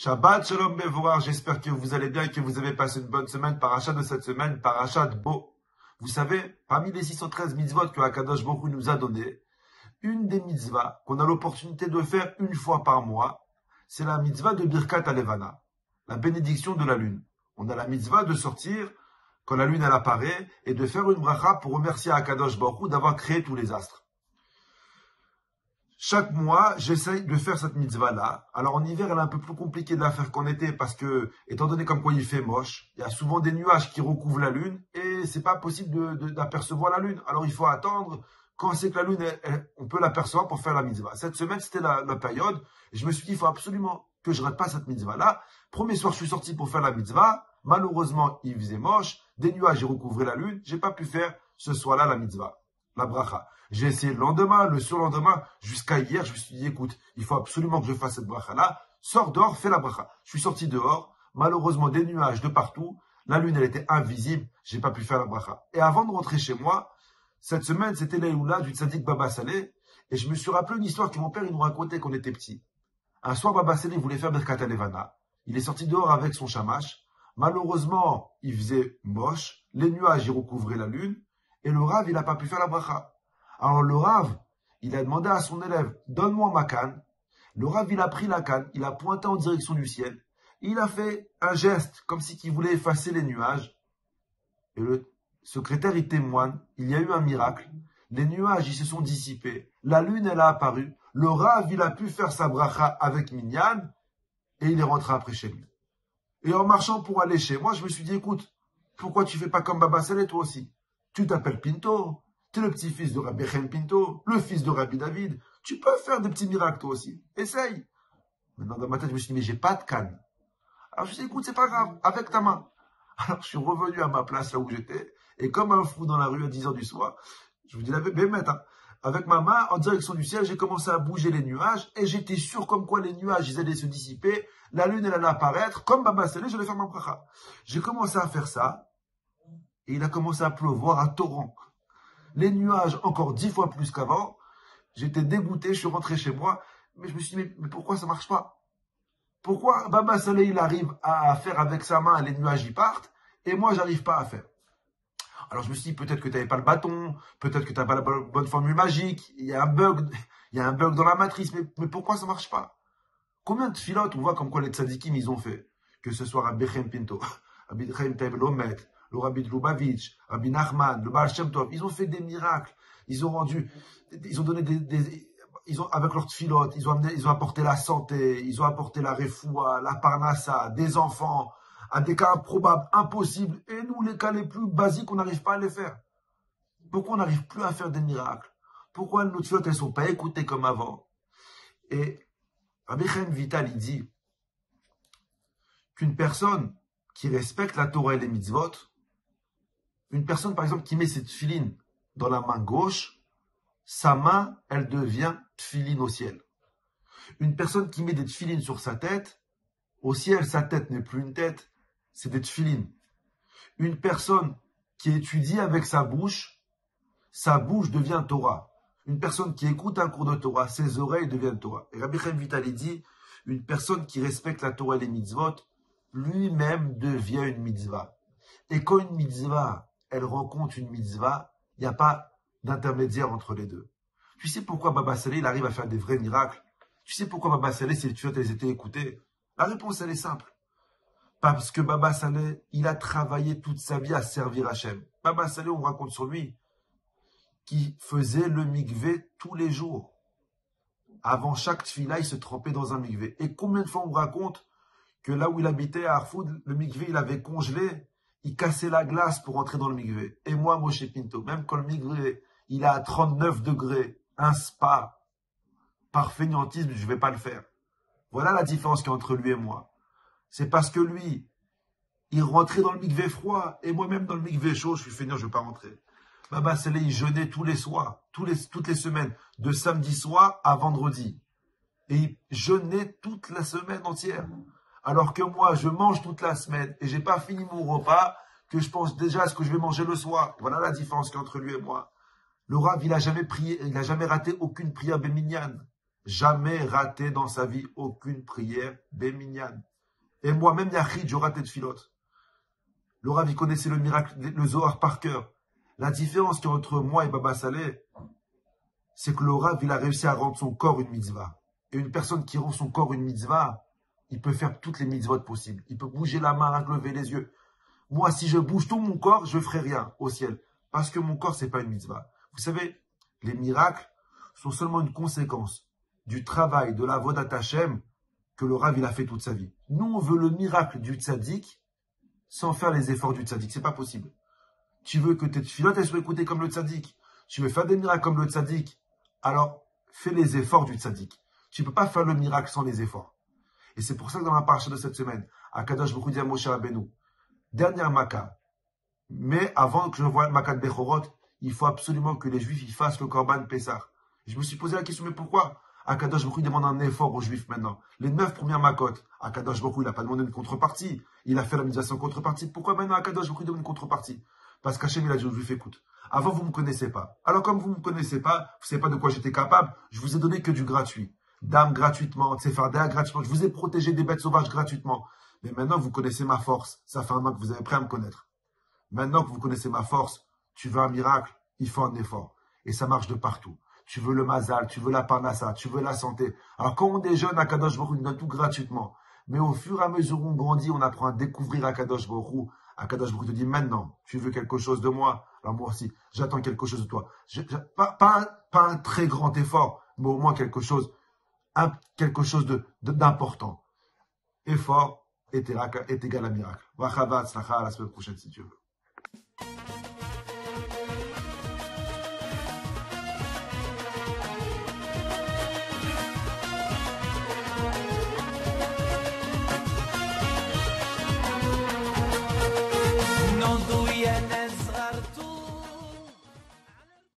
Shabbat Shalom Bevorar, j'espère que vous allez bien et que vous avez passé une bonne semaine. Paracha de cette semaine, Paracha de Bo. Vous savez, parmi les 613 mitzvot que Akadosh Baruch Hu nous a donné, une des mitzvahs qu'on a l'opportunité de faire une fois par mois, c'est la mitzvah de Birkat Alevana, la bénédiction de la lune. On a la mitzvah de sortir quand la lune elle apparaît et de faire une bracha pour remercier Akadosh Baruch Hu d'avoir créé tous les astres. Chaque mois, j'essaye de faire cette mitzvah-là. Alors en hiver, elle est un peu plus compliquée de la faire qu'en été parce que, étant donné comme quoi il fait moche, il y a souvent des nuages qui recouvrent la lune et c'est pas possible d'apercevoir la lune. Alors il faut attendre quand c'est que la lune, on peut l'apercevoir pour faire la mitzvah. Cette semaine, c'était la période et je me suis dit, il faut absolument que je rate pas cette mitzvah-là. Premier soir, je suis sorti pour faire la mitzvah. Malheureusement, il faisait moche. Des nuages, ils recouvraient la lune. J'ai pas pu faire ce soir-là la mitzvah, la bracha. J'ai essayé le lendemain, le surlendemain, jusqu'à hier, je me suis dit, écoute, il faut absolument que je fasse cette bracha-là. Sors dehors, fais la bracha. Je suis sorti dehors, malheureusement des nuages de partout. La lune, elle était invisible, j'ai pas pu faire la bracha. Et avant de rentrer chez moi, cette semaine, c'était l'Eloula du tzaddik Baba Saleh, et je me suis rappelé une histoire que mon père, il nous racontait quand on était petit. Un soir, Baba Saleh voulait faire Birkat Alevana. Il est sorti dehors avec son shamash. Malheureusement, il faisait moche, les nuages, ils recouvraient la lune, et le Rav, il n'a pas pu faire la bracha. Alors le Rav, il a demandé à son élève, donne-moi ma canne. Le Rav, il a pris la canne, il a pointé en direction du ciel. Il a fait un geste, comme si il voulait effacer les nuages. Et le secrétaire, il témoigne, il y a eu un miracle. Les nuages, ils se sont dissipés. La lune, elle a apparu. Le Rav, il a pu faire sa bracha avec Minyan. Et il est rentré après chez lui. Et en marchant pour aller chez moi, je me suis dit, écoute, pourquoi tu fais pas comme Baba Saleh, toi aussi? Tu t'appelles Pinto. Tu es le petit-fils de Rabbi Chaim Pinto, le fils de Rabbi David. Tu peux faire des petits miracles toi aussi. Essaye. Maintenant, dans ma tête, je me suis dit, mais j'ai pas de canne. Alors je me suis dit, écoute, c'est pas grave, avec ta main. Alors je suis revenu à ma place là où j'étais. Et comme un fou dans la rue à 10 h du soir, je vous dis la vérité, avec ma main en direction du ciel, j'ai commencé à bouger les nuages. Et j'étais sûr comme quoi les nuages, ils allaient se dissiper. La lune, elle allait apparaître. Comme Baba Saleh, j'allais faire ma bracha. J'ai commencé à faire ça. Et il a commencé à pleuvoir à torrent. Les nuages encore 10 fois plus qu'avant. J'étais dégoûté, je suis rentré chez moi. Mais je me suis dit, mais pourquoi ça ne marche pas? Pourquoi Baba Saleh, il arrive à faire avec sa main, les nuages y partent, et moi, j'arrive pas à faire? Alors je me suis dit, peut-être que tu n'avais pas le bâton, peut-être que tu n'as pas la bonne formule magique, il y a un bug dans la matrice, mais pourquoi ça ne marche pas? Combien de filotes on voit comme quoi les tzadikim, ils ont fait? Que ce soit Rabbi Chaim Pinto, Rabbi Chaim Taib Lomet, le Rabbi de Lubavitch, Rabbi Nachman, le Baal Shem Tov, ils ont fait des miracles. Ils ont donné avec leurs tfilotes, ils ont apporté la santé, ils ont apporté la refoua, la parnassa, des enfants, à des cas improbables, impossibles. Et nous, les cas les plus basiques, on n'arrive pas à les faire. Pourquoi on n'arrive plus à faire des miracles? Pourquoi nos tfilotes, elles ne sont pas écoutées comme avant? Et Rabbi Chaim Vital, il dit qu'une personne qui respecte la Torah et les mitzvot, une personne, par exemple, qui met ses tefilines dans la main gauche, sa main, elle devient tefilin au ciel. Une personne qui met des tefilines sur sa tête, au ciel, sa tête n'est plus une tête, c'est des tefilines. Une personne qui étudie avec sa bouche devient Torah. Une personne qui écoute un cours de Torah, ses oreilles deviennent Torah. Et Rabbi Chaim Vital dit, une personne qui respecte la Torah et les mitzvot, lui-même devient une mitzvah. Et quand une mitzvah, elle rencontre une mitzvah, il n'y a pas d'intermédiaire entre les deux. Tu sais pourquoi Baba Saleh, il arrive à faire des vrais miracles? Tu sais pourquoi Baba Saleh, si les tueurs, elles étaient écoutées? La réponse, elle est simple. Parce que Baba Saleh, il a travaillé toute sa vie à servir Hachem. Baba Saleh, on raconte sur lui, qui faisait le mikvé tous les jours. Avant chaque tfila, il se trempait dans un mikvé. Et combien de fois on raconte que là où il habitait à Harfoud, le mikvé, il avait congelé, il cassait la glace pour entrer dans le mikvé. Et moi, Moshe Pinto, même quand le mikvé, il est à 39 degrés, un spa, par fainéantisme, je ne vais pas le faire. Voilà la différence qu'il y a entre lui et moi. C'est parce que lui, il rentrait dans le mikvé froid, et moi-même dans le mikvé chaud, je suis fainéant, je ne veux pas rentrer. Baba Saleh, il jeûnait tous les soirs, toutes les semaines, de samedi soir à vendredi. Et il jeûnait toute la semaine entière. Alors que moi, je mange toute la semaine et j'ai pas fini mon repas, que je pense déjà à ce que je vais manger le soir. Voilà la différence qu'il y a entre lui et moi. Le Rav, il a jamais prié, il n'a jamais raté aucune prière Béminyan. Jamais raté dans sa vie aucune prière Béminyan. Et moi-même, Yachid, j'aurai tête filote. Le Rav, il connaissait le miracle, le Zohar par cœur. La différence qu'il y a entre moi et Baba Saleh, c'est que le Rav, il a réussi à rendre son corps une mitzvah. Et une personne qui rend son corps une mitzvah, il peut faire toutes les mitzvot possibles. Il peut bouger la main, lever les yeux. Moi, si je bouge tout mon corps, je ne ferai rien au ciel. Parce que mon corps, ce n'est pas une mitzvah. Vous savez, les miracles sont seulement une conséquence du travail, de la vodat Hashem que le Rav, il a fait toute sa vie. Nous, on veut le miracle du tzaddik sans faire les efforts du tzaddik. C'est pas possible. Tu veux que tes filotes, elles soient écoutées comme le tzaddik. Tu veux faire des miracles comme le tzaddik. Alors, fais les efforts du tzaddik. Tu ne peux pas faire le miracle sans les efforts. Et c'est pour ça que dans la paracha de cette semaine, Akadosh Baruch Hu dit à Moshe Rabbeinu, dernière Makkah, mais avant que je voie le Makkah de Bechorot, il faut absolument que les Juifs y fassent le Korban Pessah. Je me suis posé la question, mais pourquoi Akadosh Baruch Hu demande un effort aux Juifs maintenant? Les 9 premières Makkot, Akadosh Baruch Hu, il n'a pas demandé une contrepartie. Il a fait la mitzvah sans contrepartie. Pourquoi maintenant Akadosh Baruch Hu demande une contrepartie? Parce qu'Hachem, il a dit aux Juifs, écoute, avant vous ne me connaissez pas. Alors comme vous ne me connaissez pas, vous ne savez pas de quoi j'étais capable, je vous ai donné que du gratuit. D'âme gratuitement, Tsefarda gratuitement, je vous ai protégé des bêtes sauvages gratuitement. Mais maintenant, vous connaissez ma force. Ça fait un an que vous avez prêt à me connaître. Maintenant que vous connaissez ma force, tu veux un miracle, il faut un effort. Et ça marche de partout. Tu veux le mazal, tu veux la parnassa, tu veux la santé. Alors quand on est jeune, Akadosh Baruch Hu nous donne tout gratuitement. Mais au fur et à mesure où on grandit, on apprend à découvrir Akadosh Baruch Hu. Akadosh Baruch Hu te dit maintenant, tu veux quelque chose de moi. Alors moi aussi, j'attends quelque chose de toi. Pas un très grand effort, mais au moins quelque chose d'important. Effort est égal à miracle. Wachavat, à la semaine prochaine si tu veux.